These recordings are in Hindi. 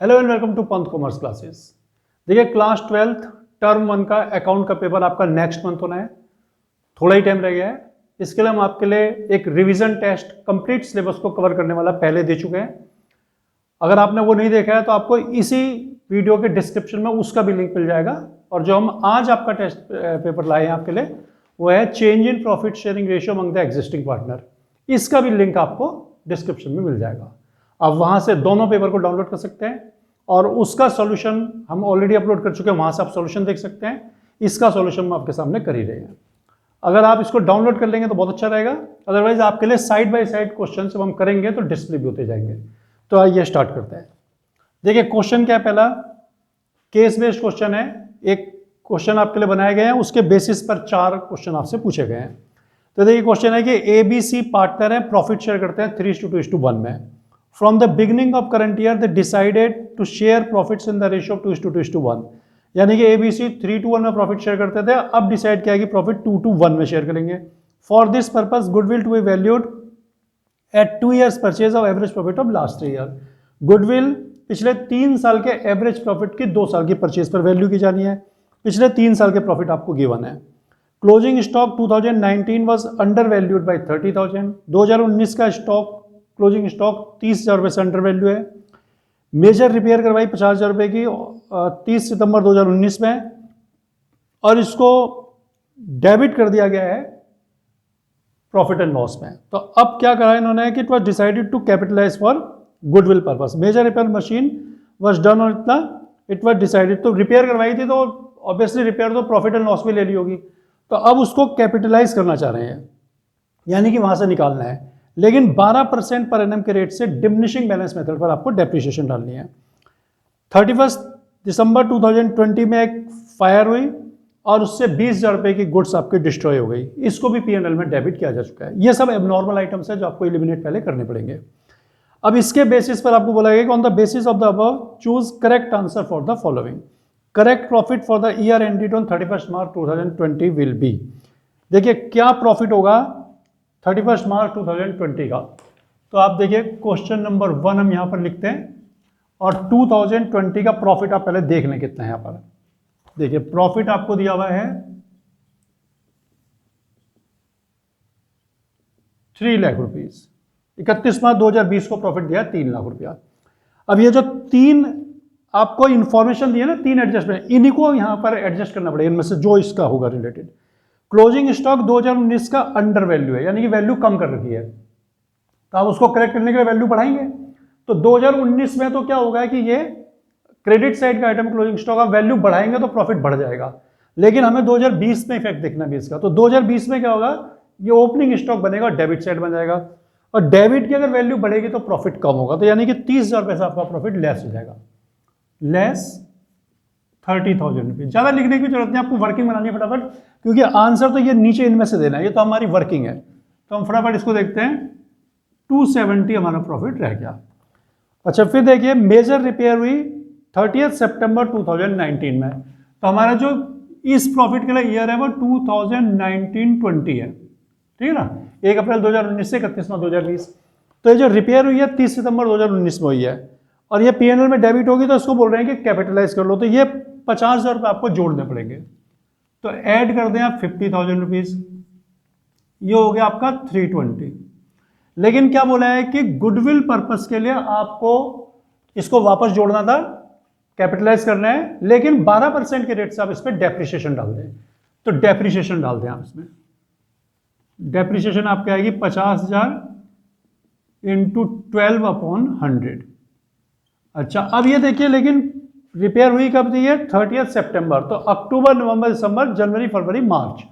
हेलो एंड वेलकम टू पंथ कॉमर्स क्लासेस। देखिए क्लास 12th टर्म 1 का अकाउंट का पेपर आपका नेक्स्ट मंथ होना है, थोड़ा ही टाइम रह गया है। इसके लिए हम आपके लिए एक रिवीजन टेस्ट कंप्लीट सिलेबस को कवर करने वाला पहले दे चुके हैं। अगर आपने वो नहीं देखा है तो आपको इसी वीडियो के डिस्क्रिप्शन में उसका भी लिंक मिल जाएगा। और जो हम आज आपका टेस्ट पेपर लाए हैं आपके लिए वो है change in profit sharing ratio among the existing partner. इसका भी लिंक आपको डिस्क्रिप्शन में मिल जाएगा। आप वहां से दोनों पेपर को डाउनलोड कर सकते हैं और उसका सॉल्यूशन हम ऑलरेडी अपलोड कर चुके हैं, वहां से आप सॉल्यूशन देख सकते हैं। इसका सॉल्यूशन हम आपके सामने कर ही रहे हैं। अगर आप इसको डाउनलोड कर लेंगे तो बहुत अच्छा रहेगा, अदरवाइज आपके लिए साइड बाय साइड क्वेश्चन जब हम करेंगे तो डिस्प्ले भी होते जाएंगे। तो आइए स्टार्ट करते हैं। देखिए क्वेश्चन क्या है, पहला केस बेस्ड क्वेश्चन है। एक क्वेश्चन आपके लिए बनाए गए हैं, उसके बेसिस पर 4 क्वेश्चन आपसे पूछे गए हैं। तो देखिए क्वेश्चन है कि ABC पार्टनर है, प्रॉफिट शेयर करते हैं 3:2:1 में। From the beginning of current year, they decided to share profits in the ratio of 2:1. यानी कि ABC 3:1 में प्रॉफिट शेयर करते थे, अब डिसाइड किया कि प्रॉफिट 2:1 में शेयर करेंगे। For this purpose goodwill to be valued at 2 years purchase of average profit of last 3 year। Goodwill पिछले 3 साल के एवरेज प्रॉफिट की 2 साल की परचेज पर वैल्यू की जानी है। पिछले 3 साल के प्रॉफिट आपको गिवन है। Closing stock 2019 was under valued by 30,000। 2019 का स्टॉक क्लोजिंग स्टॉक 30,000 रुपये से अंडर वैल्यू है। मेजर रिपेयर करवाई 50,000 रुपये की 30 सितंबर 2019 में और इसको डेबिट कर दिया गया है प्रॉफिट एंड लॉस में। तो अब क्या करा इन्होंने कि it was decided to capitalise for goodwill purpose. Major repair machine was done और इतना इट वाज डिसाइडेड, तो रिपेयर करवाई थी तो ऑब्वियसली रिपेयर तो प्रॉफिट एंड लॉस भी ले ली होगी, तो अब उसको कैपिटलाइज करना चाह रहे हैं, यानी कि वहां से निकालना है। लेकिन 12% पर एनम के रेट से डिमिनिशिंग बैलेंस मेथड पर आपको डेप्रिसिएशन डालनी है। 31 दिसंबर 2020 में एक फायर हुई और उससे 20,000 रुपये की गुड्स आपकी डिस्ट्रॉय हो गई। इसको भी P&L में डेबिट किया जा चुका है। ये सब एबनॉर्मल आइटम्स है जो आपको एलिमिनेट पहले करने पड़ेंगे। अब इसके बेसिस पर आपको बोला गया कि on the basis of the above choose correct answer for the following. Correct profit for the year ended on 31 March 2020 will be. देखिए क्या प्रॉफिट होगा 31 मार्च 2020 का। तो आप देखिए क्वेश्चन नंबर 1 हम यहां पर लिखते हैं और 2020 का प्रॉफिट आप पहले देख लें कितना है। यहां पर देखिए प्रॉफिट आपको दिया हुआ है 3 लाख रुपीज। 31 मार्च 2020 को प्रॉफिट दिया 3 लाख रुपया। अब ये जो 3 आपको इंफॉर्मेशन दी है ना, 3 एडजस्टमेंट, इन्हीं को यहां पर एडजस्ट करना पड़ेगा इनमें से जो इसका होगा रिलेटेड। क्लोजिंग स्टॉक 2019 का अंडर वैल्यू है, यानी कि वैल्यू कम कर रखी है, तो आप उसको करेक्ट करने के लिए वैल्यू बढ़ाएंगे। तो 2019 में तो क्या होगा कि ये क्रेडिट साइड का आइटम क्लोजिंग स्टॉक आप वैल्यू बढ़ाएंगे तो प्रॉफिट बढ़ जाएगा। लेकिन हमें 2020 में इफेक्ट देखना भी इसका। तो 2020 में क्या होगा, ये ओपनिंग स्टॉक बनेगा, डेबिट साइड बन जाएगा और डेबिट की अगर वैल्यू बढ़ेगी तो प्रॉफिट कम होगा। तो यानी कि 30,000 रुपये से आपका प्रॉफिट लेस हो जाएगा, लेस 30,000 रुपये। ज्यादा लिखने की जरूरत नहीं, आपको वर्किंग बनानी है फटाफट, क्योंकि आंसर तो ये नीचे इनमें से देना है, ये तो हमारी वर्किंग है। तो हम फटाफट इसको देखते हैं। 270 हमारा प्रॉफिट रह गया। अच्छा फिर देखिए मेजर रिपेयर हुई 30 सितंबर 2019 में। तो हमारा जो इस प्रॉफिट के लिए ईयर है वो 2019-20 है, ठीक है ना। 1 अप्रैल 2019 से 31 मार्च 2020। तो ये जो रिपेयर हुई है 30 सितंबर 2019 में हुई है और ये P&L में डेबिट होगी, तो इसको बोल रहे हैं कि कैपिटलाइज कर लो। तो ये 50,000 रुपये आपको जोड़ने पड़ेंगे। तो ऐड कर दें आप 50,000 रुपीज, ये हो गया आपका 320। लेकिन क्या बोला है कि गुडविल पर्पस के लिए आपको इसको वापस जोड़ना था, कैपिटलाइज करना है, लेकिन 12% के रेट से आप इस पर डेप्रिसिएशन डाल दें। तो डेप्रिसिएशन डाल दें आप इसमें। डेप्रिसिएशन आपकी आएगी 50,000 इंटू 12/100। अच्छा अब ये देखिए, लेकिन रिपेयर हुई कब थी, 30 सितंबर। तो अक्टूबर, नवंबर, दिसंबर, जनवरी, फरवरी, मार्च,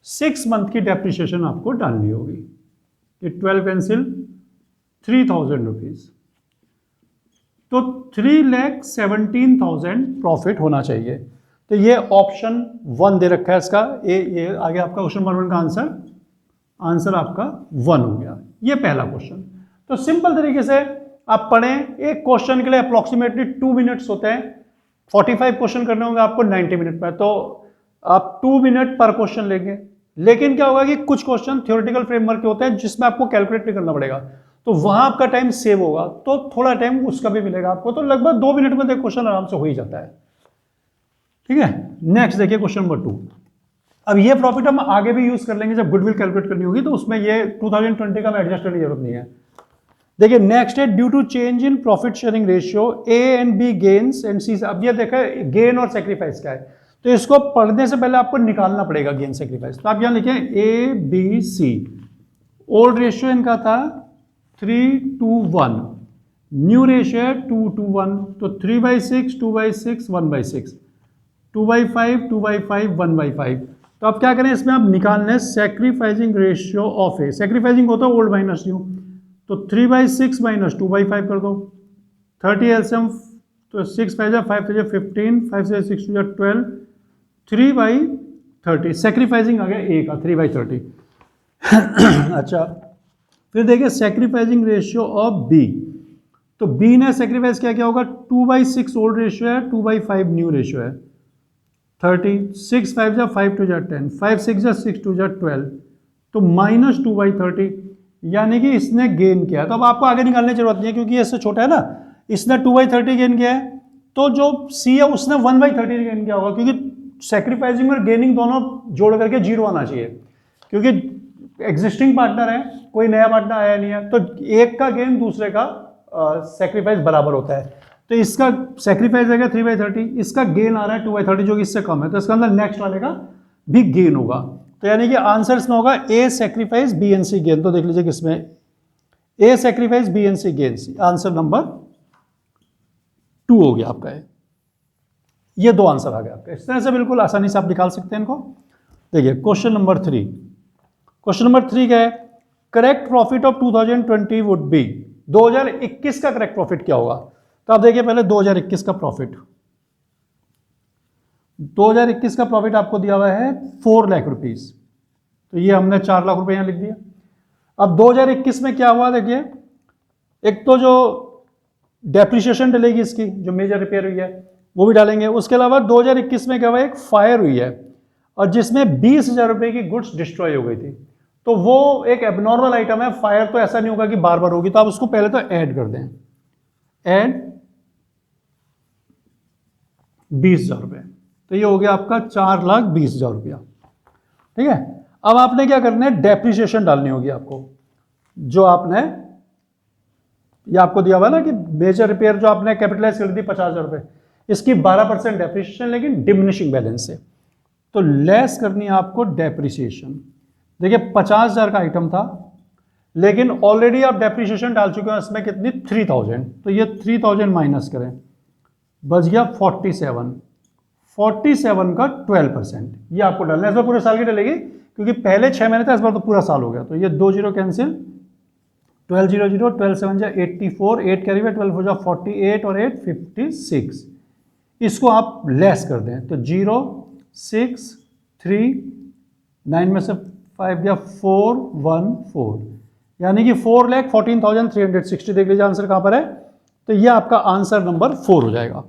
6 मंथ की डेप्रिसिएशन आपको डालनी होगी। ये 12 कैंसिल, 3,000 रुपीज। तो 3,17,000 प्रॉफिट होना चाहिए। तो ये ऑप्शन 1 दे रखा है इसका, ये आगे आपका क्वेश्चन नंबर 1 का आंसर आपका 1 हो गया। ये पहला क्वेश्चन। तो सिंपल तरीके से आप पढ़ें। एक क्वेश्चन के लिए अप्रोक्सीमेटली 2 मिनट्स होते हैं। 45 क्वेश्चन करने होंगे आपको 90 मिनट में, तो आप 2 मिनट पर क्वेश्चन लेंगे। लेकिन क्या होगा कि कुछ क्वेश्चन थ्योरेटिकल फ्रेमवर्क के होते हैं जिसमें आपको कैलकुलेट नहीं करना पड़ेगा। तो वहां आपका टाइम सेव होगा, तो थोड़ा टाइम उसका भी मिलेगा आपको, तो लगभग 2 मिनट में क्वेश्चन आराम से हो ही जाता है। ठीक है, नेक्स्ट देखिए क्वेश्चन नंबर 2। अब ये प्रॉफिट हम आगे भी यूज कर लेंगे जब गुडविल कैलकुलेट करनी होगी, तो उसमें ये 2020 का मैं एडजस्ट करने की जरूरत नहीं है। देखिए नेक्स्ट है due to change in profit sharing ratio A and B gains and C. अब ये देखा गेन और सेक्रीफाइस क्या है, तो इसको पढ़ने से पहले आपको निकालना पड़ेगा गेन सेक्रीफाइस। तो आप यहां लिखें A B C. Old ratio इनका था 3:1, न्यू रेशियो है 2:1, तो 3/6, 2/6, 1/6, 2/5, 2/5, 1/5। तो आप क्या करें, इसमें आप निकालने sacrificing ratio of A. Sacrificing होता है ओल्ड माइनस न्यू, तो 3/6 माइनस 2/5 कर दो। 30 एलसीएम, तो 6 5 5 3 15, 5 से 6 2 12, 3/30। सेक्रीफाइसिंग आ गया ए का 3/30। अच्छा, फिर देखिए सेक्रीफाइसिंग रेशियो ऑफ बी। तो बी ने सेक्रीफाइस क्या क्या होगा, 2/6 ओल्ड रेशियो है, 2/5 न्यू रेशियो है। 30, 6 5 5 2 10, 5 6 6 2 12, तो -2/30, यानी कि इसने गेन किया। तो अब आपको आगे निकालने की जरूरत नहीं है क्योंकि इससे छोटा है ना। इसने 2/30 गेन किया है, तो जो सी है उसने 1/30 गेन किया होगा, क्योंकि सेक्रीफाइसिंग और गेनिंग दोनों जोड़ करके 0 आना चाहिए, क्योंकि एग्जिस्टिंग पार्टनर है, कोई नया पार्टनर आया नहीं है, तो एक का गेन दूसरे का सेक्रीफाइस बराबर होता है। तो इसका सेक्रीफाइस है 3/30, इसका गेन आ रहा है 2/30 जो कि इससे कम है, तो इसका अंदर नेक्स्ट वाले का भी गेन होगा। तो यानी कि आंसर इसमें होगा A sacrifice B and C gain. तो देख लीजिए किसमें A sacrifice B and C gain, answer number 2 हो गया आपका। ये 2 आंसर आ गए आपके। इस तरह से बिल्कुल आसानी से आप निकाल सकते हैं इनको। देखिए क्वेश्चन नंबर 3। क्वेश्चन नंबर 3 क्या है, correct profit of 2020 would be. 2021 का करेक्ट प्रॉफिट क्या होगा। तो आप देखिए पहले 2021 का प्रॉफिट। 2021 का प्रॉफिट आपको दिया हुआ है 4 लाख रुपीस, तो ये हमने 4 लाख रुपए यहां लिख दिया। अब 2021 में क्या हुआ देखिए, एक तो जो डेप्रिसिएशन डलेगी इसकी, जो मेजर रिपेयर हुई है वो भी डालेंगे। उसके अलावा 2021 में क्या हुआ, एक फायर हुई है और जिसमें 20,000 रुपए की गुड्स डिस्ट्रॉय हो गई थी। तो वो एक एबनॉर्मल आइटम है, फायर तो ऐसा नहीं होगा कि बार बार होगी, तो आप उसको पहले तो ऐड कर दें, ऐड 20,000 रुपए, तो ये हो गया आपका 4,20,000 रुपया। ठीक है, अब आपने क्या करना है, डेप्रिसिएशन डालनी होगी आपको, जो आपने ये आपको दिया हुआ ना कि मेजर रिपेयर जो आपने कैपिटलाइज कर दी 50,000 रुपए, इसकी 12% डेप्रिसिएशन, लेकिन डिमिनिशिंग बैलेंस से, तो लेस करनी है आपको डेप्रिसिएशन। देखिए 50,000 का आइटम था, लेकिन ऑलरेडी आप डेप्रिसिएशन डाल चुके हैं इसमें कितनी, 3,000, तो ये 3,000 माइनस करें, बच गया 47। 47 का 12% ये आपको डालना है। इस बार पूरे साल की डलेगी, क्योंकि पहले 6 महीने था, इस बार तो पूरा साल हो गया। तो ये 2 0 कैंसिल, 12 0 0, 12 7 जा 84, 8 कैरी में 12 4 जा 48 और 8 56। इसको आप लेस कर दें, तो 0 6 3 9 में से 5 गया 4 1 4, यानी कि 4,14,360। देख लीजिए आंसर कहां पर है, तो ये आपका आंसर नंबर 4 हो जाएगा।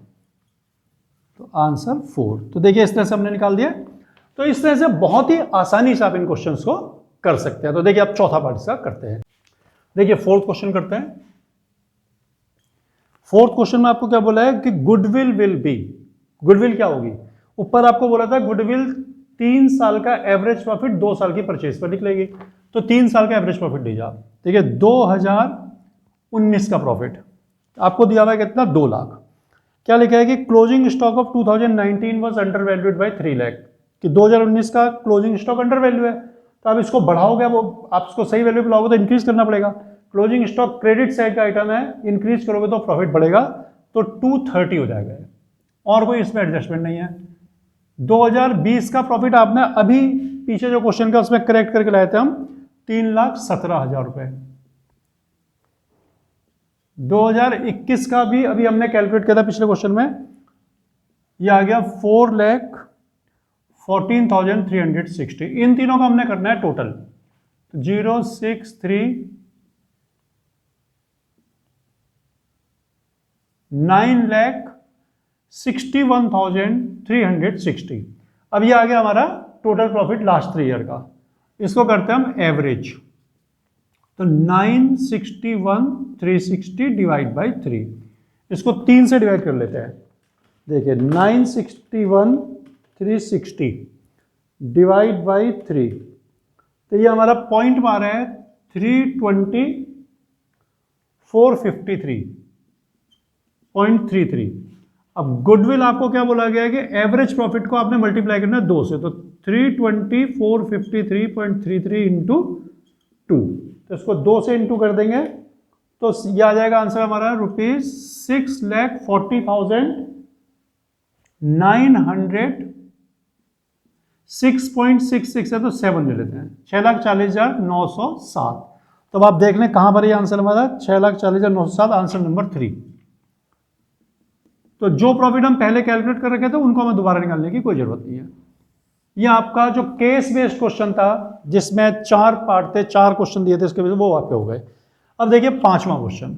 तो आंसर 4। तो देखिए इस तरह से हमने निकाल दिया। तो इस तरह से बहुत ही आसानी से आप इन क्वेश्चंस को कर सकते हैं। तो देखिए आप चौथा पार्ट इसका करते हैं। देखिए फोर्थ क्वेश्चन करते हैं। फोर्थ क्वेश्चन में आपको क्या बोला है कि गुडविल विल बी, गुडविल क्या होगी। ऊपर आपको बोला था गुडविल 3 साल का एवरेज प्रॉफिट 2 साल की परचेज पर निकलेगी, तो 3 साल का एवरेज प्रॉफिट दीजिए आप। ठीक है, 2019 का प्रॉफिट आपको दिया हुआ है कितना, 2 लाख। क्या लिखा है कि closing stock of 2019 was under valued bye 3 lakh, कि 2019 का क्लोजिंग स्टॉक अंडर वैल्यू है, तो आप इसको बढ़ाओगे, वो आप इसको सही वैल्यू पे लाओगे तो इंक्रीज करना पड़ेगा। क्लोजिंग स्टॉक क्रेडिट साइड का आइटम है, इंक्रीज करोगे तो प्रॉफिट बढ़ेगा, तो 230 हो जाएगा, और कोई इसमें एडजस्टमेंट नहीं है। 2020 का प्रॉफिट आपने अभी पीछे जो क्वेश्चन का उसमें करेक्ट करके लाए थे हम, 3,17,000 रुपए। 2021 का भी अभी हमने कैलकुलेट किया था पिछले क्वेश्चन में, ये आ गया 4,14,360। इन तीनों का हमने करना है टोटल, 9,61,360। अब ये आ गया हमारा टोटल प्रॉफिट लास्ट 3 ईयर का। इसको करते हैं हम एवरेज, तो 961,360 डिवाइड बाई 3, इसको 3 से डिवाइड कर लेते हैं। देखिए 961,360 डिवाइड बाई 3, तो ये हमारा पॉइंट मारा है 32453.33। अब गुडविल आपको क्या बोला गया है कि एवरेज प्रॉफिट को आपने मल्टीप्लाई करना है 2 से, तो 32453.33 इंटू 2, तो इसको 2 से इंटू कर देंगे तो ये आ जाएगा आंसर हमारा ₹6,40,900 6.66 है, तो 7 ले लेते हैं, 6,40,907। तो अब आप देख लें कहां पर ये आंसर हमारा 6,40,907, आंसर नंबर 3। तो जो प्रॉफिट हम पहले कैलकुलेट कर रखे थे उनको हमें दोबारा निकालने की कोई जरूरत नहीं है। ये आपका जो केस बेस्ड क्वेश्चन था जिसमें 4 पार्ट थे, 4 क्वेश्चन दिए थे, इसके वजह वो आपके हो गए। अब देखिए 5वां question,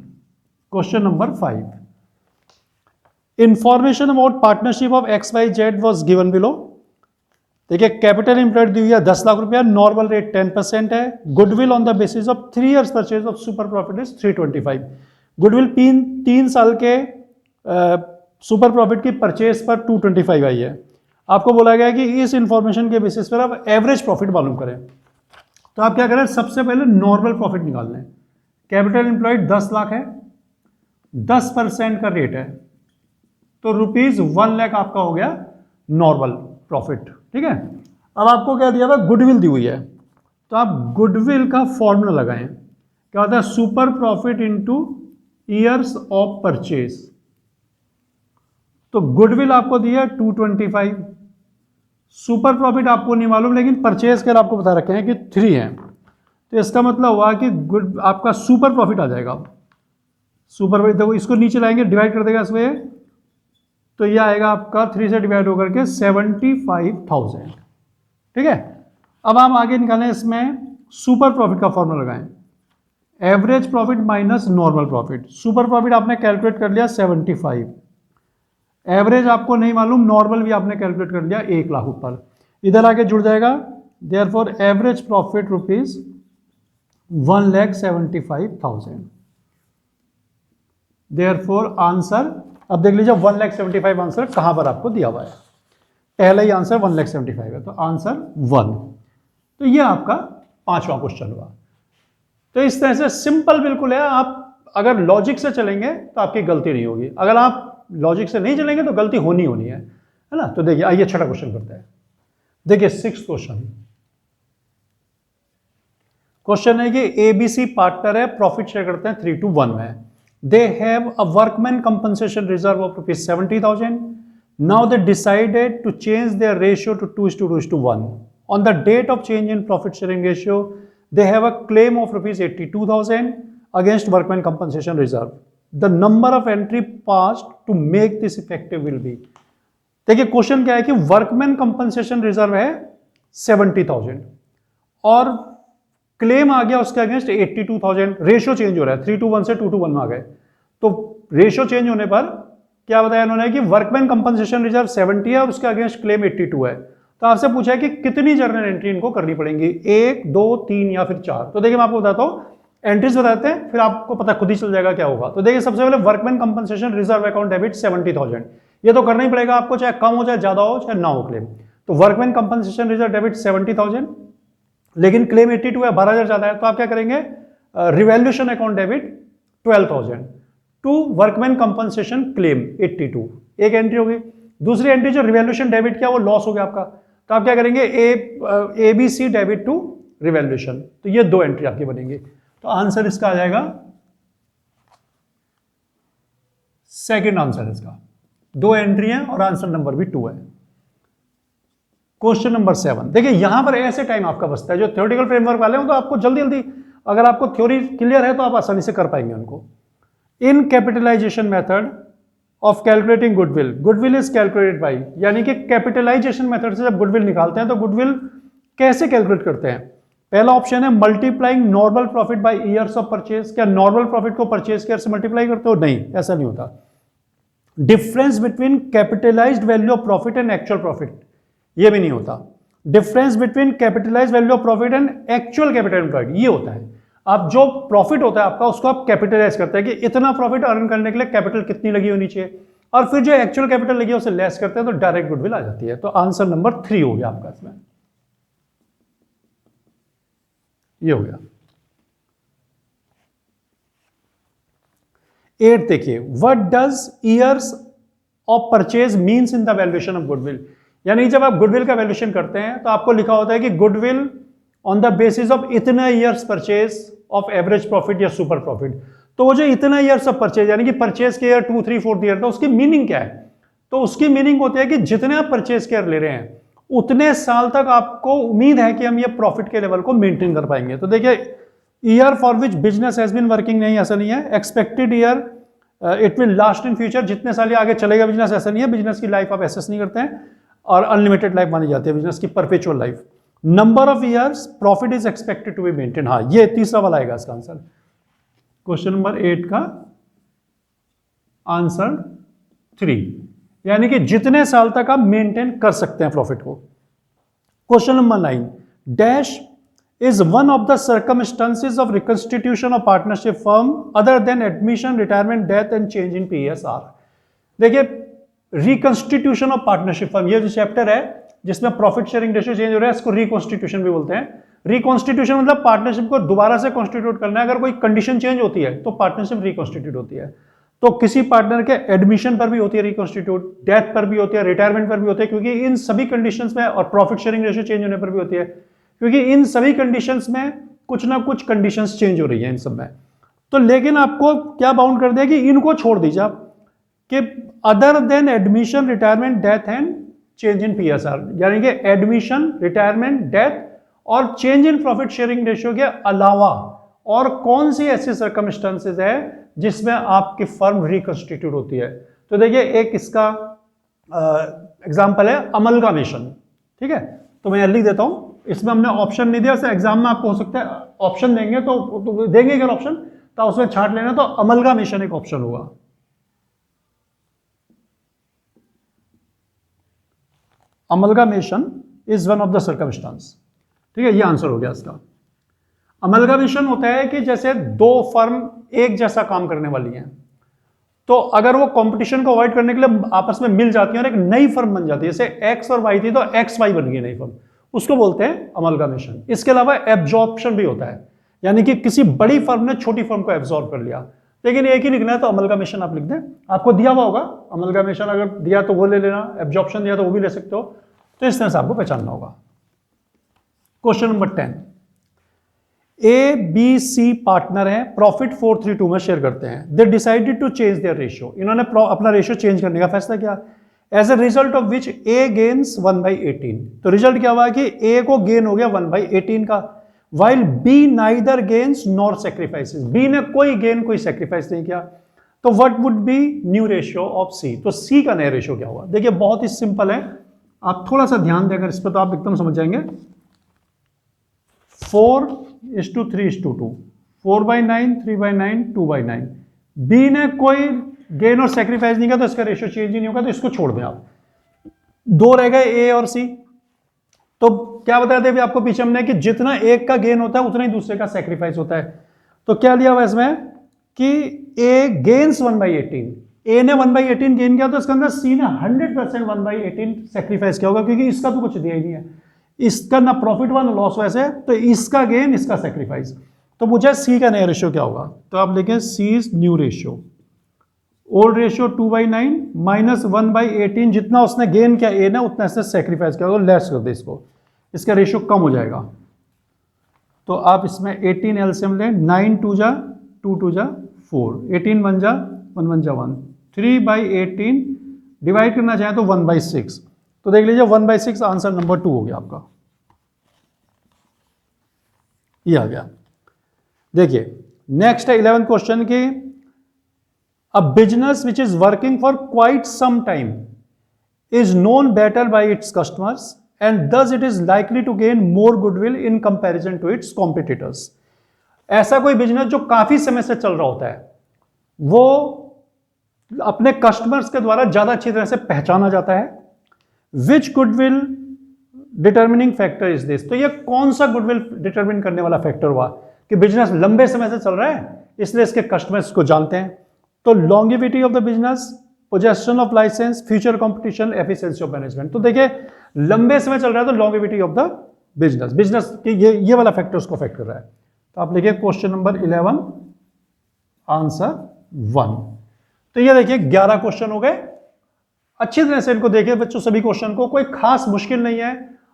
question number 5। Information about partnership of XYZ was given below. देखिए कैपिटल एम्प्लॉयड दी हुई है 10 लाख रुपया, नॉर्मल रेट 10% है। Goodwill on the basis of 3 years purchase of super profit is 325। Goodwill 3 साल के सुपर प्रॉफिट की परचेज पर 225 आई है। आपको बोला गया है कि इस इंफॉर्मेशन के बेसिस पर आप एवरेज प्रॉफिट मालूम करें। तो आप क्या करें, सबसे पहले नॉर्मल प्रॉफिट निकाल लें। कैपिटल एम्प्लॉयड 10 लाख है, 10% का रेट है, तो ₹1 लाख आपका हो गया नॉर्मल प्रॉफिट। ठीक है, अब आपको क्या दिया हुआ, गुडविल दी हुई है, तो आप गुडविल का फॉर्मूला लगाएं। क्या होता है, super profit into years of purchase. तो गुडविल आपको दिया 225, सुपर प्रॉफिट आपको नहीं मालूम, लेकिन परचेज कर आपको बता रखे हैं कि 3 है, तो इसका मतलब हुआ कि गुड आपका सुपर प्रॉफिट आ जाएगा। सुपर प्रॉफिट देखो, इसको नीचे लाएंगे, डिवाइड कर देगा इसमें, तो ये आएगा आपका 3 से डिवाइड होकर के 75,000। ठीक है, अब हम आगे निकालें, इसमें सुपर प्रॉफिट का फॉर्मूला लगाएं, average profit minus normal profit. Super profit आपने कैलकुलेट कर लिया 75, एवरेज आपको नहीं मालूम, नॉर्मल भी आपने कैलकुलेट कर लिया 1 लाख ऊपर, इधर आके जुड़ जाएगा। Therefore average profit ₹1,75,000। Therefore answer, अब देख लीजिए 1,75,000 आंसर कहां पर आपको दिया हुआ है। पहला ही आंसर 1,75,000 है, तो आंसर 1। तो ये आपका 5वां क्वेश्चन हुआ। तो इस तरह से सिंपल बिल्कुल है, आप अगर लॉजिक से चलेंगे तो आपकी गलती नहीं होगी, अगर आप लॉजिक से नहीं चलेंगे तो गलती होनी है ना। तो देखिए आइए 6वां क्वेश्चन करते हैं। देखिए 6th क्वेश्चन, क्वेश्चन है कि एबीसी पार्टनर है, प्रॉफिट शेयर करते हैं 3:1 में। They have a workman compensation reserve of ₹70,000। Now they decided to change their ratio to 2:1। On the date of change in profit sharing ratio they have a claim of ₹82,000 against workman compensation reserve. The number of entry passed to make this effective will be. देखिए क्वेश्चन क्या है कि वर्कमैन कंपनसेशन रिजर्व है 70,000 और क्लेम आ गया उसके अगेंस्ट 82,000। रेशियो चेंज हो रहा है, 3:1 से 2:1 में आ गए, तो रेशियो चेंज होने पर क्या बताया इन्होंने कि वर्कमैन कंपनसेशन रिजर्व 70 है और उसके अगेंस्ट क्लेम 82 है। तो आपसे पूछा है कि कितनी जर्नल एंट्री इनको करनी पड़ेंगी, 1, 2, 3 या फिर 4। तो देखिए मैं आपको बताता हूं, एंट्रीज बताते हैं फिर आपको पता खुद ही चल जाएगा क्या होगा। तो देखिए सबसे पहले workman compensation reserve account debit 70,000, ये तो करना ही पड़ेगा आपको, चाहे कम हो चाहे ज्यादा हो चाहे ना हो क्लेम। तो वर्कमैन कंपनसेशन रिजर्व डेबिट 70,000, लेकिन क्लेम 82 है, 12,000 ज्यादा है, तो आप क्या करेंगे, revaluation account debit 12,000 to workman compensation claim 82, एक एंट्री होगी। दूसरी एंट्री जो रिवैल्यूएशन डेबिट किया वो लॉस हो गया आपका, तो आप क्या करेंगे, एबीसी डेबिट टू रिवैल्यूएशन, तो ये 2 एंट्री आपकी बनेंगी। तो आंसर इसका आ जाएगा, सेकंड आंसर इसका, 2 एंट्री है और आंसर नंबर भी 2 है। क्वेश्चन नंबर 7, देखिए यहां पर ऐसे टाइम आपका बचता है, जो थ्योरेटिकल फ्रेमवर्क वाले हैं तो आपको जल्दी जल्दी, अगर आपको थ्योरी क्लियर है तो आप आसानी से कर पाएंगे उनको। In capitalization method of calculating goodwill, goodwill is calculated by, यानी कि कैपिटलाइजेशन मेथड से जब गुडविल निकालते हैं तो गुडविल कैसे कैलकुलेट करते हैं। पहला ऑप्शन है multiplying normal profit by years of purchase. क्या नॉर्मल प्रॉफिट को परचेज के ईयर से मल्टीप्लाई करते हो? नहीं, ऐसा नहीं होता। Difference between capitalised value of profit and actual profit, ये भी नहीं होता। Difference between capitalised value of profit and actual capital employed, ये होता है। आप जो प्रॉफिट होता है आपका उसको आप कैपिटलाइज करते हैं कि इतना प्रॉफिट अर्न करने के लिए कैपिटल कितनी लगी होनी चाहिए, और फिर जो एक्चुअल कैपिटल लगी है उसे लेस करते हैं तो डायरेक्ट गुडविल आ जाती है। तो आंसर नंबर 3 हो गया आपका इसमें, ये हो गया। 8 देखिए, what does years of purchase means in the valuation of goodwill. यानी जब आप गुडविल का वैल्यूएशन करते हैं तो आपको लिखा होता है कि goodwill on the basis of इतना years purchase of average profit या सुपर प्रॉफिट। तो वो जो इतना ईयर्स ऑफ परचेज यानी कि परचेज के ईयर 2, 3, 4 ईयर था, उसकी मीनिंग क्या है? तो उसकी मीनिंग होती है कि जितने आप परचेज केयर ले रहे हैं उतने साल तक आपको उम्मीद है कि हम ये प्रॉफिट के लेवल को मेंटेन कर पाएंगे। तो देखिए, year for which business has been working, नहीं ऐसा नहीं है। Expected year it will last in future, जितने साल ये आगे चलेगा बिजनेस, ऐसा नहीं है। बिजनेस की लाइफ आप एसेस नहीं करते हैं और अनलिमिटेड लाइफ मानी जाती है बिजनेस की, perpetual life. Number of years profit is expected to be maintain, हाँ ये तीसरा वाला आएगा इसका आंसर। क्वेश्चन नंबर 8 का आंसर 3, यानी कि जितने साल तक आप मेंटेन कर सकते हैं प्रॉफिट को। Question number 9, dash is one of the circumstances of reconstitution of partnership firm other than admission, retirement, death and change in PSR। देखिए, रिकंस्टिट्यूशन ऑफ पार्टनरशिप फर्म, ये जो चैप्टर है जिसमें प्रॉफिट शेयरिंग रेशियो चेंज हो रहा है, इसको रिकॉन्स्टिट्यूशन भी बोलते हैं। रिकॉन्स्टिट्यूशन मतलब पार्टनरशिप को दोबारा से कॉन्स्टिट्यूट करना है। अगर कोई कंडीशन चेंज होती है तो पार्टनरशिप रिकॉन्स्टिट्यूट होती है। तो किसी पार्टनर के एडमिशन पर भी होती है रिकॉन्स्टिट्यूट, डेथ पर भी होती है, रिटायरमेंट पर भी होती है, क्योंकि इन सभी कंडीशंस में, और प्रॉफिट शेयरिंग रेशियो चेंज होने पर भी होती है, क्योंकि इन सभी कंडीशंस में कुछ ना कुछ कंडीशंस चेंज हो रही हैं इन सब में। तो लेकिन आपको क्या बाउंड कर दिया कि इनको छोड़ दीजिए आप, कि other than admission, retirement, death and change in PSR, यानी कि एडमिशन, रिटायरमेंट, डेथ और change in profit sharing ratio के अलावा और कौन सी ऐसी सर्कमस्टेंसेज है जिसमें आपकी फर्म रिकंस्टिट्यूट होती है। तो देखिए, एक इसका एग्जांपल है अमलगामेशन, ठीक है। तो मैं लिख देता हूं, इसमें हमने ऑप्शन नहीं दिया, एग्जाम में आपको हो सकता है ऑप्शन देंगे तो देंगे अगर ऑप्शन तो उसमें छांट लेना, तो अमलगामेशन एक ऑप्शन होगा। Amalgamation is one of the circumstances, ठीक है, ये आंसर हो गया इसका। अमलगामेशन होता है कि जैसे दो फर्म एक जैसा काम करने वाली हैं, तो अगर वो कंपटीशन को अवॉइड करने के लिए आपस में मिल जाती है और एक नई फर्म बन जाती है, जैसे एक्स और वाई थी तो एक्स वाई बन गई नई फर्म, उसको बोलते हैं अमलगामेशन। इसके अलावा एब्जॉर्प्शन भी होता है, यानी कि किसी बड़ी फर्म ने छोटी फर्म को एब्जॉर्ब कर लिया। लेकिन एक ही लिखना है तो अमलगामेशन आप लिख दें, आपको दिया हुआ होगा। अमलगामेशन अगर दिया तो वो ले लेना, एब्जॉर्प्शन दिया तो वो भी ले सकते हो। तो इस तरह से आपको पहचानना होगा। Question number 10, A B C partner हैं, प्रॉफिट 432 में शेयर करते हैं। They decided to change their ratio, इन्होंने अपना रेशियो चेंज करने का फैसला किया। As a result of which A gains 1/18। तो रिजल्ट क्या हुआ कि ए को गेन हो गया 1/18 का, while B neither gains nor sacrifices, B ने कोई गेन कोई सेक्रीफाइस नहीं किया। तो what would be new ratio of C, तो सी का नया रेशियो क्या हुआ? देखिए बहुत ही सिंपल है, आप थोड़ा सा ध्यान देकर इस पर तो आप एकदम समझ जाएंगे। 4:3:2, 4/9, 3/9, 2/9। बी ने कोई गेन और सेक्रीफाइस नहीं किया तो इसका रेशियो चेंज ही नहीं होगा, तो इसको छोड़ दें आप। दो रह गए ए और सी। तो क्या बताया था आपको पीछे हमने कि जितना एक का गेन होता है उतना ही दूसरे का सेक्रीफाइस होता है। तो क्या लिया हुआ इसमें कि ए गेन्स 1/18, ए ने 1/18 गेन किया तो इसके अंदर सी ने 100% 1/18 सेक्रीफाइस किया होगा, क्योंकि इसका तो कुछ दिया ही नहीं है, इसका ना प्रॉफिट हुआ ना लॉस हुआ, ऐसे तो इसका गेन इसका सेक्रीफाइस। तो मुझे सी का नया रेशियो क्या होगा? तो आप देखें C is new ratio, old ratio 2/9 minus 1/18, जितना उसने गेन किया ए ने उतना इसने सेक्रीफाइस किया, लेस कर दे इसको, इसका रेशियो कम हो जाएगा। तो आप इसमें 18 एलसीएम लें, 9 2 जा 2 2 जा 4, 18 1 जा 1 1 जा 1, 3/18 डिवाइड करना चाहें तो 1/6। तो देख लीजिए 1/6 आंसर नंबर 2 हो गया आपका, ये आ गया। देखिए नेक्स्ट है 11th क्वेश्चन की, a business which is working for quite some time is known better by its customers and thus it is likely to gain more goodwill in comparison to its competitors। ऐसा कोई बिजनेस जो काफी समय से चल रहा होता है, वो अपने कस्टमर्स के द्वारा ज्यादा अच्छी तरह से पहचाना जाता है। Which goodwill determining factor is this, तो ये कौन सा गुडविल डिटर्मिन करने वाला फैक्टर हुआ? कि बिजनेस लंबे समय से चल रहा है, इसलिए इसके कस्टमर्स को जानते हैं। तो longevity of the business, possession of licence, future competition, efficiency of management. तो देखिए लंबे समय चल रहा है तो longevity of the business, business की ये वाला फैक्टर उसको अफेक्ट कर रहा है। तो आप लिखिए क्वेश्चन नंबर 11 आंसर 1। तो ये देखिए 11 क्वेश्चन हो गए। अच्छी तरह से इनको देखिए बच्चों, सभी क्वेश्चन को, कोई खास मुश्किल नहीं है।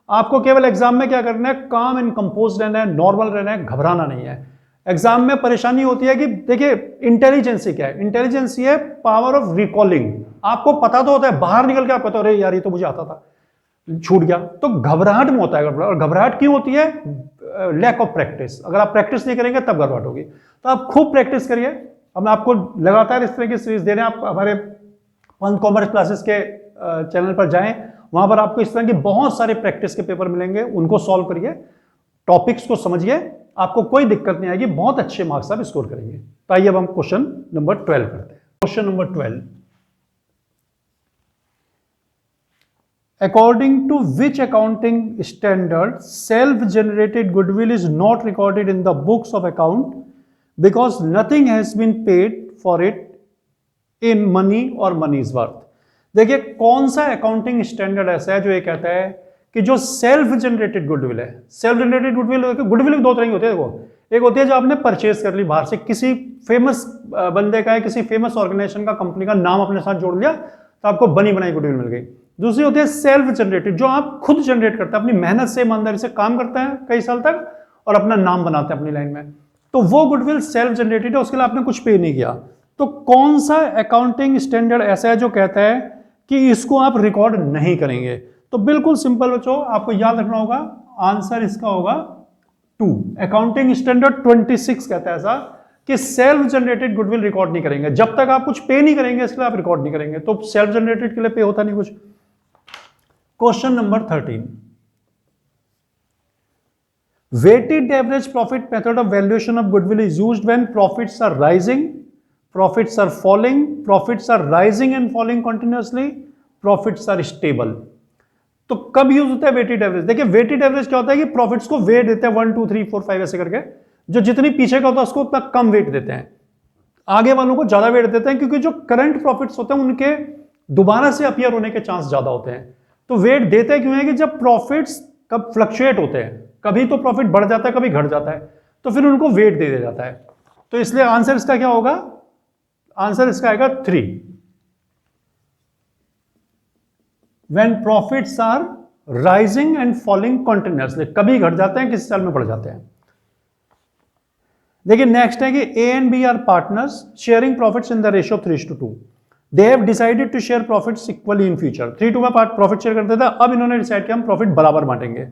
आपको केवल एग्जाम में क्या करना है, काम एंड कंपोज रहना है, नॉर्मल रहना है, घबराना नहीं है। एग्जाम में परेशानी होती है कि देखिए इंटेलिजेंसी क्या है, इंटेलिजेंसी है पावर ऑफ रिकॉलिंग। आपको पता तो होता है, बाहर निकल के आप कहते हो अरे यार ये तो मुझे आता था, छूट गया। तो घबराहट में होता है, और घबराहट क्यों होती है, लैक ऑफ प्रैक्टिस। अगर आप प्रैक्टिस नहीं करेंगे तब घबराहट होगी। तो आप खूब प्रैक्टिस करिए। हम आपको लगातार इस तरह की सीरीज दे रहे हैं। आप हमारे पंत कॉमर्स क्लासेस के चैनल पर जाएं, वहां पर आपको इस तरह की बहुत सारे प्रैक्टिस के पेपर मिलेंगे, उनको सॉल्व करिए, टॉपिक्स को समझिए, आपको कोई दिक्कत नहीं आएगी, बहुत अच्छे मार्क्स आप स्कोर करेंगे। तो आइए अब हम क्वेश्चन नंबर 12 करते हैं। Question number 12, according to which accounting standard self-generated goodwill is not recorded in the books of account because nothing has been paid for it in money or money's worth। देखिए कौन सा अकाउंटिंग स्टैंडर्ड ऐसा है जो ये कहता है कि जो सेल्फ जनरेटेड गुडविल है, सेल्फ जनरेटेड गुडविल दो तरह की होती है। देखो, एक होती है जो आपने परचेज कर ली बाहर से, किसी फेमस बंदे का है, किसी फेमस ऑर्गेनाइजेशन का, कंपनी का नाम अपने साथ जोड़ लिया तो आपको बनी बनाई गुडविल मिल गई। दूसरी होती है सेल्फ जनरेटेड, जो आप खुद जनरेट करते हैं, अपनी मेहनत से ईमानदारी से काम करते हैं कई साल तक और अपना नाम बनाते हैं अपनी लाइन में, तो वो गुडविल सेल्फ जनरेटेड है, उसके लिए आपने कुछ पे नहीं किया। तो कौन सा अकाउंटिंग स्टैंडर्ड ऐसा है जो कहता है कि इसको आप रिकॉर्ड नहीं करेंगे? तो बिल्कुल सिंपल बच्चों, आपको याद रखना होगा, आंसर इसका होगा 2। अकाउंटिंग स्टैंडर्ड 26 कहता है ऐसा कि सेल्फ जनरेटेड गुडविल रिकॉर्ड नहीं करेंगे, जब तक आप कुछ पे नहीं करेंगे इसके लिए आप रिकॉर्ड नहीं करेंगे। तो सेल्फ जनरेटेड के लिए पे होता नहीं कुछ। Question number 13, weighted average profit method of valuation of goodwill is used when profits are rising, profits are falling, profits are rising and falling continuously, profits are stable। तो कब यूज होता है वेटेड एवरेज? देखिए वेटेड एवरेज क्या होता है कि प्रॉफिट्स को वेट देते हैं 1 2 3 4 5 ऐसे करके, जो जितनी पीछे का होता है उसको उतना कम वेट देते हैं, आगे वालों को ज्यादा वेट देते हैं, क्योंकि जो करंट प्रॉफिट्स होते हैं उनके दोबारा से अपीयर होने के चांस ज्यादा होते हैं। तो वेट देते क्यों है कि जब प्रॉफिट्स कब फ्लक्चुएट होते हैं, कभी तो प्रॉफिट बढ़ जाता है कभी घट जाता है, तो फिर उनको वेट दे दिया जाता है। तो इसलिए आंसर इसका क्या होगा? आंसर इसका आएगा 3। When profits are rising and falling continuously, कभी घट जाते हैं किसी साल में बढ़ जाते हैं। देखिए नेक्स्ट है कि A and B are partners sharing profits in the ratio of 3:2। They have decided to share profits equally in future। 3:2 में प्रॉफिट शेयर करते थे, अब इन्होंने डिसाइड किया हम प्रॉफिट बराबर बांटेंगे।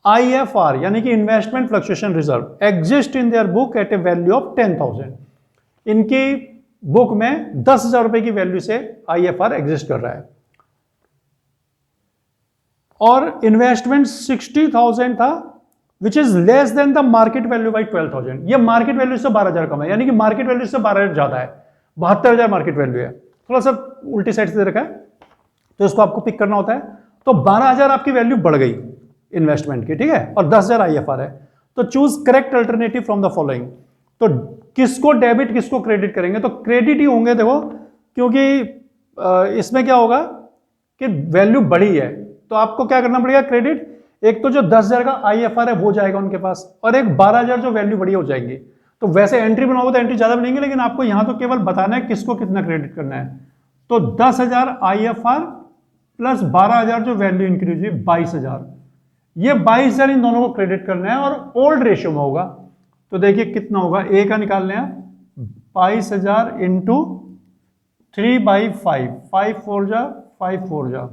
IFR यानी कि investment fluctuation reserve exist in their book at a value of 10,000। इनकी बुक में 10,000 रुपए की वैल्यू से IFR एग्जिस्ट कर रहा है, और इन्वेस्टमेंट 60,000 था, which is less than the market value by 12,000। ये मार्केट वैल्यू से 12,000 कम है, यानी कि मार्केट वैल्यू से 12,000 ज्यादा है, 72,000 मार्केट वैल्यू है, थोड़ा सा उल्टी साइड से दे रखा है, तो इसको आपको पिक करना होता है। तो 12,000 आपकी वैल्यू बढ़ गई इन्वेस्टमेंट की, ठीक है, और 10,000 IFR है। तो choose correct alternative from the following. तो किसको डेबिट किसको क्रेडिट करेंगे? तो क्रेडिट ही होंगे, देखो, क्योंकि इसमें क्या होगा कि वैल्यू बढ़ी है, तो आपको क्या करना पड़ेगा? क्रेडिट। एक तो जो 10,000 का IFR है वो जाएगा उनके पास, और एक 12,000 जो वैल्यू बढ़ी हो जाएगी। तो वैसे एंट्री बनाओगे तो एंट्री ज्यादा बनेंगे, लेकिन आपको यहां तो केवल बताना है किसको कितना क्रेडिट करना है। तो 10,000 IFR प्लस 12,000 जो वैल्यू इंक्रीज हुई 22,000, ये 22,000 इन दोनों को क्रेडिट करना है, और ओल्ड रेशियो में होगा। तो देखिए कितना होगा, ए का निकाल लें आप, 22,000 इंटू 3/5, 5 4 जा 5 4 जा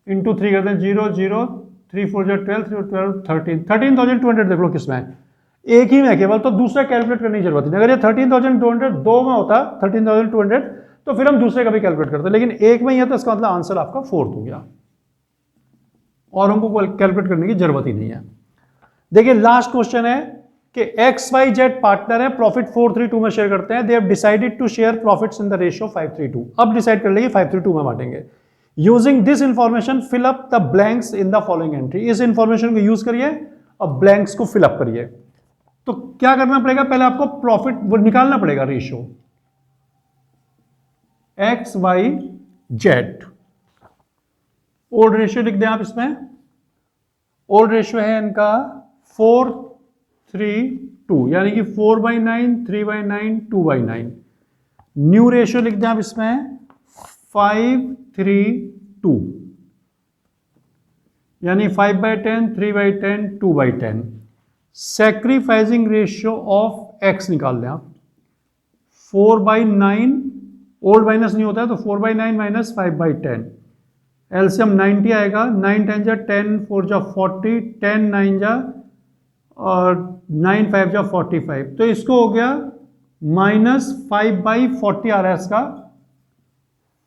इंटू 3 करते हैं, 0 0 3 4 जा 12 3 12 13 13,200 देख लो किसमें है, एक ही में केवल, तो दूसरा कैलकुलेट करने की जरूरत नहीं। अगर ये 13,200 दो में होता 13,200 तो फिर हम दूसरे का भी कैलकुलेट करते, लेकिन एक में ही है तो इसका मतलब आंसर आपका 4th हो गया, और हमको कैलकुलेट करने की जरूरत ही नहीं है। देखिए लास्ट क्वेश्चन है कि XYZ पार्टनर है, प्रॉफिट 432 में शेयर करते हैं, they have decided to share profits in the ratio 5:3। अब डिसाइड कर लेंगे 5:3 में बांटेंगे। Using this information fill up the blanks in the following entry. इस इंफॉर्मेशन को यूज करिए और ब्लैंक्स को फिल अप करिए। तो क्या करना पड़ेगा, पहले आपको प्रॉफिट वो निकालना पड़ेगा, ratio X Y Z. Old ratio लिख दें आप इसमें। ओल्ड रेशियो है इनका 4:3:2, यानी कि 4/9, 3/9, 2/9। न्यू रेशियो लिख दें आप इसमें 5:3:2, यानी 5/10, 3/10, 2/10। सैक्रिफाइसिंग रेशियो ऑफ एक्स निकाल लें आप, 4/9, ओल्ड माइनस नहीं होता है तो 4/9 माइनस 5/10, एलसीएम 90 आएगा। 9 10 जा 10, 4 जा 40, 10 9 जा और 9 5 जा 45, तो इसको हो गया -5/40 आ रहा है इसका,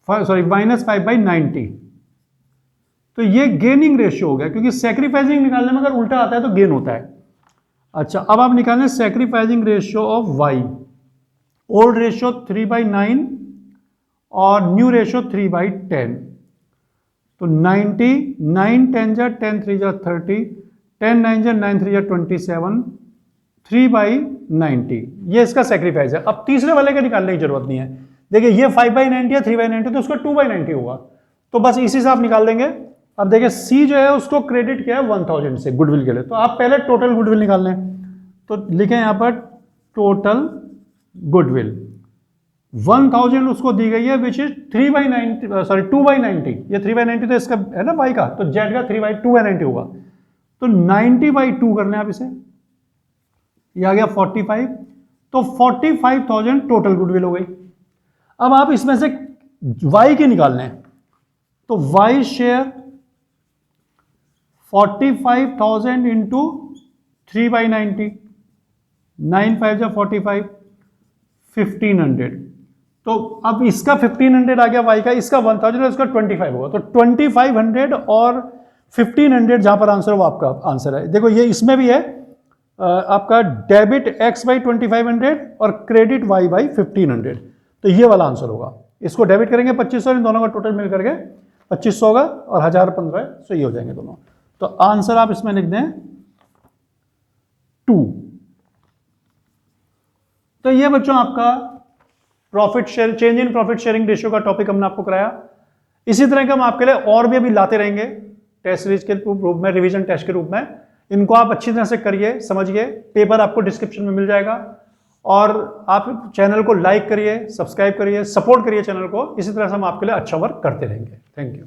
सॉरी -5/90। तो ये गेनिंग रेशियो हो गया, क्योंकि सैक्रिफाइसिंग निकालने में अगर उल्टा आता है तो गेन होता है। अच्छा, अब आप निकालें sacrificing ratio of Y. Old ratio 3/9 और न्यू रेशियो 3/10, तो 90, 9 10 जा 10 3 जा 30, 10 9 जा 9 3 जा 27, 3/90, ये इसका सैक्रिफाइस है। अब तीसरे वाले का निकालने की जरूरत नहीं है। देखिए ये 5/90 या 3/90, तो उसका 2/90 होगा, तो बस इसी से आप निकाल देंगे। अब देखिए सी जो है उसको क्रेडिट किया है 1000 से गुडविल के लिए, तो आप पहले टोटल गुडविल निकाल लें। तो लिखें यहां पर टोटल गुडविल 1000 उसको दी गई है, विच इज 3/90, सॉरी 2/90। ये 3/90 तो इसका है ना वाई का, तो जेड का 2/90 होगा, तो 90/2 कर लें आप इसे, ये आ गया 45, तो 45,000 टोटल गुडविल हो गई। अब आप इसमें से वाई के निकालने हैं, तो वाई शेयर 45,000 इंटू 3/90, 9 5 जा 45, 1500। तो अब इसका 1500 आ गया वाई का, इसका 1000 और इसका 25 होगा, तो 2500 और 1500 जहां पर आंसर हो वो आपका आंसर है। देखो ये इसमें भी है आपका डेबिट x/2500 और क्रेडिट y/1500, तो ये वाला आंसर होगा। इसको डेबिट करेंगे 2500, इन दोनों का टोटल मिल करके 2500 होगा और 1000 1500 ये हो जाएंगे दोनों। तो आंसर आप इसमें लिख दें 2। तो ये बच्चों आपका profit share, change in profit sharing ratio का टॉपिक हमने आपको कराया। इसी तरह के हम आपके लिए और भी अभी लाते रहेंगे टेस्ट सीरीज के रूप में, रिवीजन टेस्ट के रूप में। इनको आप अच्छी तरह से करिए, समझिए। पेपर आपको डिस्क्रिप्शन में मिल जाएगा, और आप चैनल को लाइक करिए, सब्सक्राइब करिए, सपोर्ट करिए चैनल को। इसी तरह से हम आपके लिए अच्छा वर्क करते रहेंगे। Thank you.